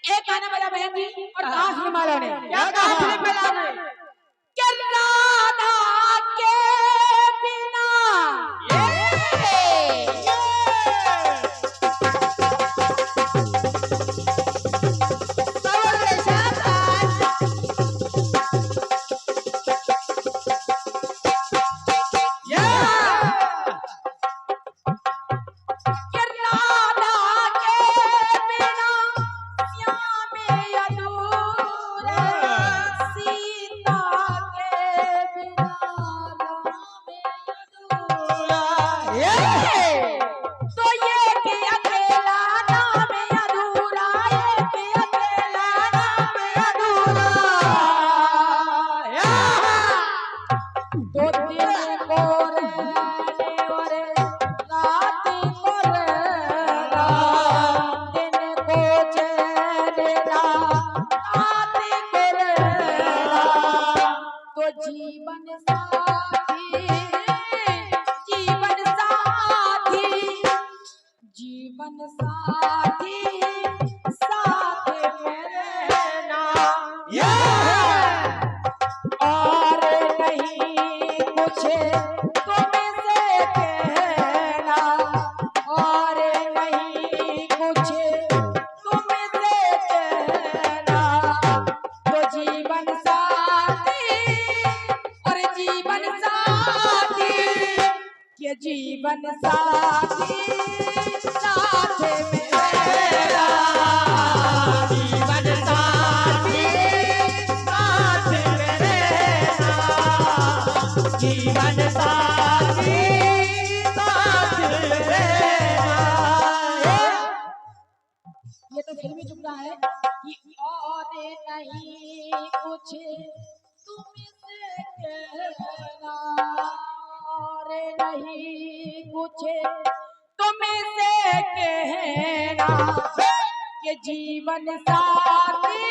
एक गाना बजा बहन जी और कहा फिल्म वालों ने क्या कहा फिल्म वालों ने कि राधा के बिना जीवन साथी साथ में रहना और नहीं कुछ तुमसे कहना और नहीं कुछ तुमसे कहना तो जीवन साथी और जीवन साथी ये जीवन साथी साथ में रहना जीवन साथी साथ में रहना जीवन साथी साथ में रहना। ये तो फिल्मी जुमला है कि और नहीं कुछ तुमसे कहना और नहीं कुछ तुमसे कहना कि जीवन साथी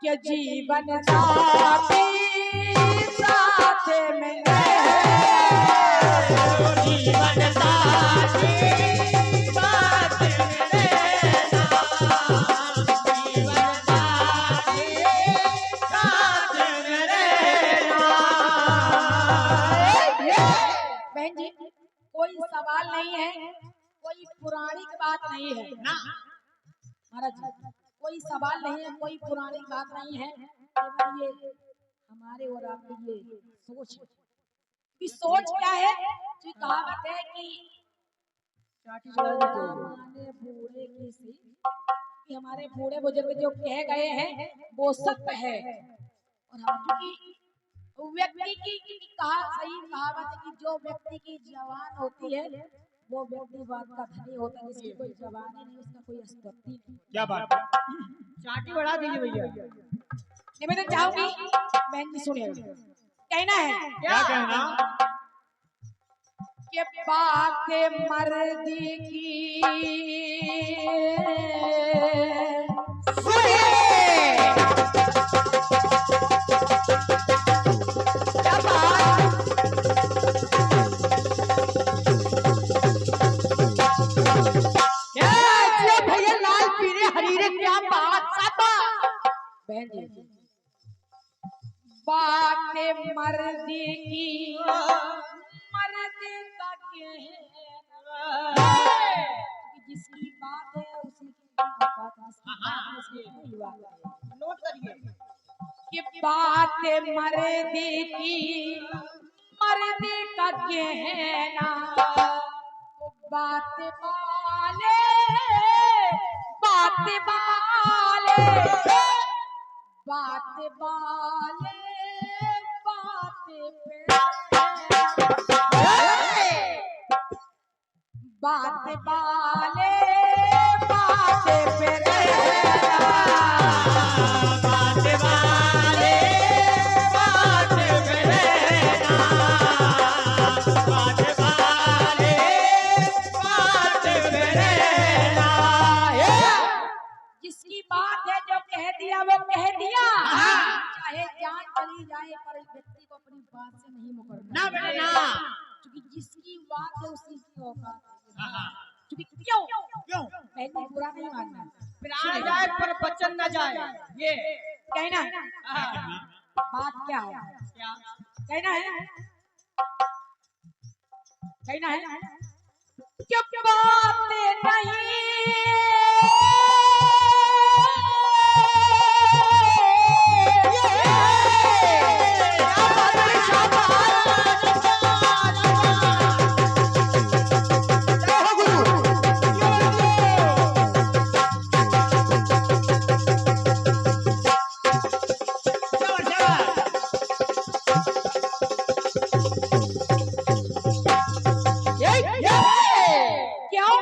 के जीवन साथी साथ में जीवन साथी साथ में जीवन साथी साथ में बहन जी कोई सवाल नहीं है, कोई पौराणिक बात नहीं है ना महाराज जी, कोई सवाल नहीं है, कोई पुरानी बात नहीं है। ये हमारे और आपकी ये सोच है कि सोच क्या है कि कहावत है कि बूढ़े की सी कि हमारे बूढ़े बुजुर्ग जो कह गए हैं वो सत्य है। और हम क्योंकि व्यक्ति की कहा सही कहावत है कि जो व्यक्ति की जवान होती है वो व्यक्ति बात का धनी होता है, जिसकी कोई जवानी नहीं, उसका कोई अस्तित्व नहीं। क्या बात चाटी बढ़ा दीजिए भैया। निवेदन चाहूंगी बहन जी सुनिए, कहना है क्या कहना कि बात मर्दी की सुनिए क्या बात भैया लाल पीरे हरीरे क्या बात साता बहन जी बात मर्दी की मर्द का कहना जिसकी बात है उसी की बात नोट करिए कि बात मर्दी की मर्द का कहना बात वाले बात वाले बात वाले बात बात वाले बात पे रहना बात वाले बात पे रहना बात वाले बात पे रहना। जिसकी बात है जो कह दिया वो कह दिया, चाहे जान चली जाए पर व्यक्ति को अपनी बात से नहीं मुकरना ना बेटा ना, क्योंकि जिसकी बात है उसी की औकात है। क्यों क्यों? बहन जी बुरा नहीं मानना, प्राण जाए पर वचन न जाए, ये कहना है हाँ। बात क्या है, क्या? कहना है कहना है कि बातें क्यों,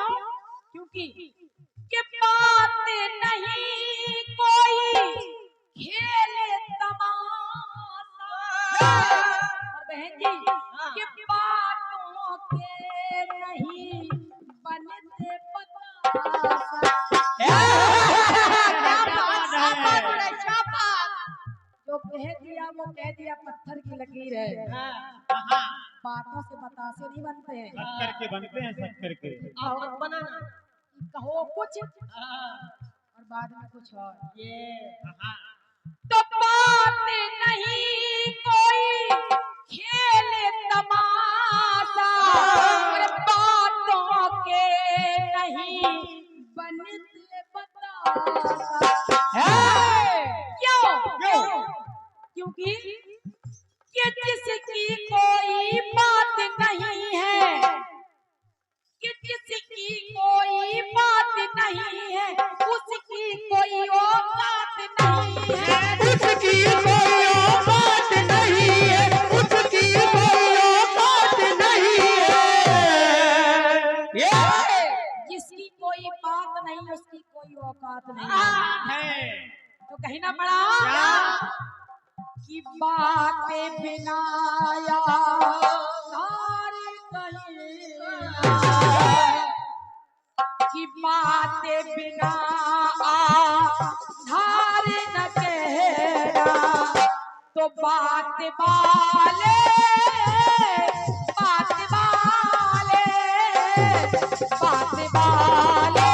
क्योंकि कि बातें नहीं कोई खेले तमाशा, और बहन जी कि बातों के नहीं बनते बताशा। जो कह दिया वो कह दिया, पत्थर की लकीर है, बातों से बतासे नहीं बनते हैं, शक्कर के बनते हैं, शक्कर के। और बनाना कहो कुछ और बाद में कुछ और। ये तो बातें नहीं कोई खेले तमाशा, और बातों के नहीं बनते बतासा। क्यों? क्योंकि कि जिसकी कोई बात नहीं है, कि जिसकी कोई बात नहीं है, उसकी कोई औकात नहीं है, उसकी कोई औकात नहीं है, उसकी कोई औकात नहीं है। जिसकी कोई बात नहीं उसकी कोई औकात नहीं है। तो कहना पड़ा कि बातें बिना यार कहीं कि बातें बिना धार न कहना, तो बात वाले बात वाले बात वाले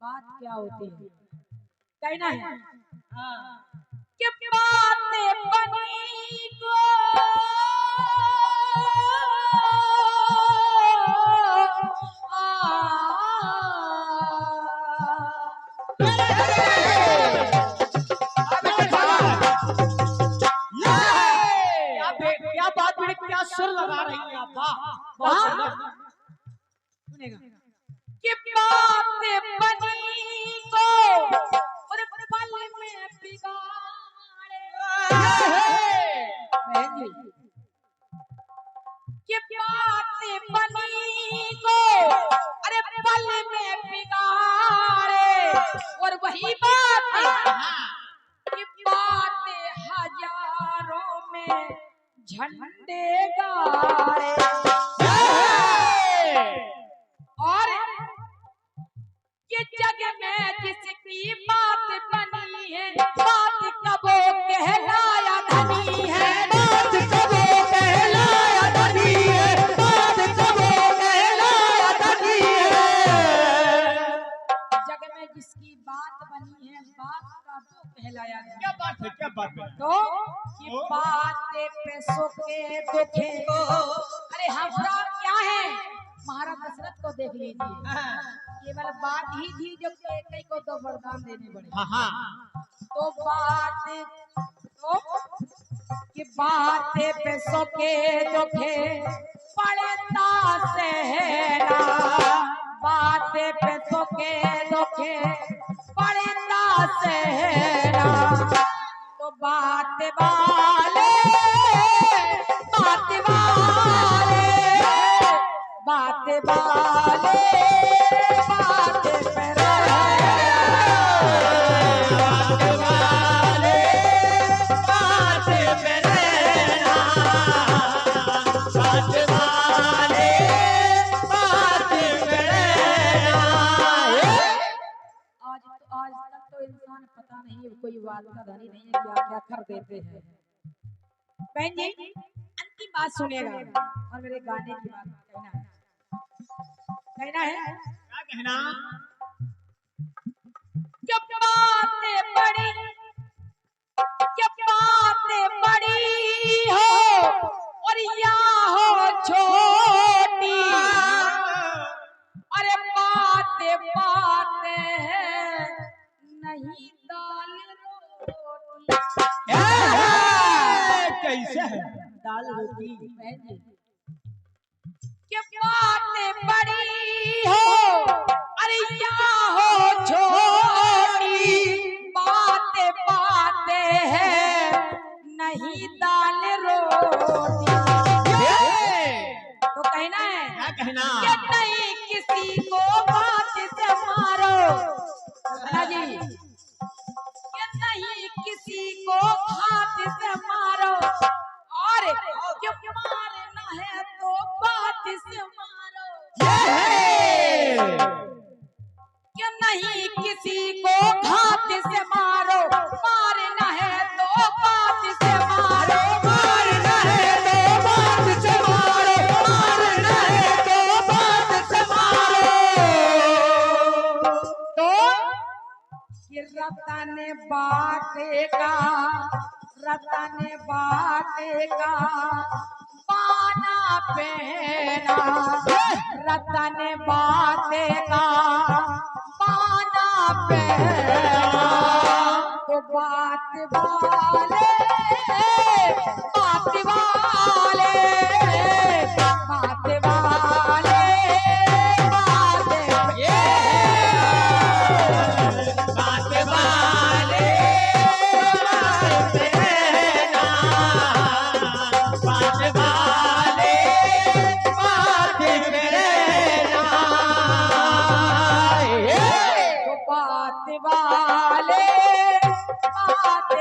बात क्या होती है, कहना है कि बातें बनी को क्या बात बड़ी, क्या सुर लगा रही है आप? वाह सुनेगा कि बातें बनी को और पल में बिगाड़े, बहन जी कि बातें बनी को अरे पल में बिगाड़े, और वही बात कि बातें हजारों में झंडे गाड़े, और ये जग में जिसकी बात बनी है, बात कबो कहलाया धनी है, बात कबो कहलाया धनी है, बात कबो कहलाया धनी है। जग में जिसकी बात बनी है, बात कबो कहलाया धनी। क्या बात है, क्या बात है? तो ये बातें पैसों के दुखे, अरे हमरा क्या है, महाराज दशरथ को देख लीजिए, केवल बात ही थी जो कई को दो वरदान देने पड़े। तो बात तो कि बातें पैसों के दुखे पड़ता सहना, बातें पैसों के दुखे पड़ता सहना, तो बात वाले बात वाले बात वाले बात पे बात पे रहना। बात का धनी नहीं है, क्या क्या कर देते हैं। बहन जी अंतिम बात सुनिएगा और मेरे गाने की बात कहना है क्या कहना? जब बातें बड़ी हो और या हो छोटी, अरे बातें नहीं दाल रोटी। कैसे है? दाल रोटी कि बातें बड़ी हो अरे या हो छोटी, बातें है नहीं दाल रोटी। तो कहना है क्या कहना? कि नहीं किसी को बात से मारो ना जी, कि नहीं किसी को हाथ से मारो, और कि मारना है तो बात से मारो। कि नहीं किसी को हाथ से मारो, मारना है तो बात से मारो, मारना है तो बात से मारो, मारना है तो बात से मारो। तो कि रतन बाटेगा पाना पहना, रतन बाटेगा पाना पहना। तो बात वाले बात वाले बात वाले बात वाले बात कहना, बात वाले बात कहना। तो बात वाले बात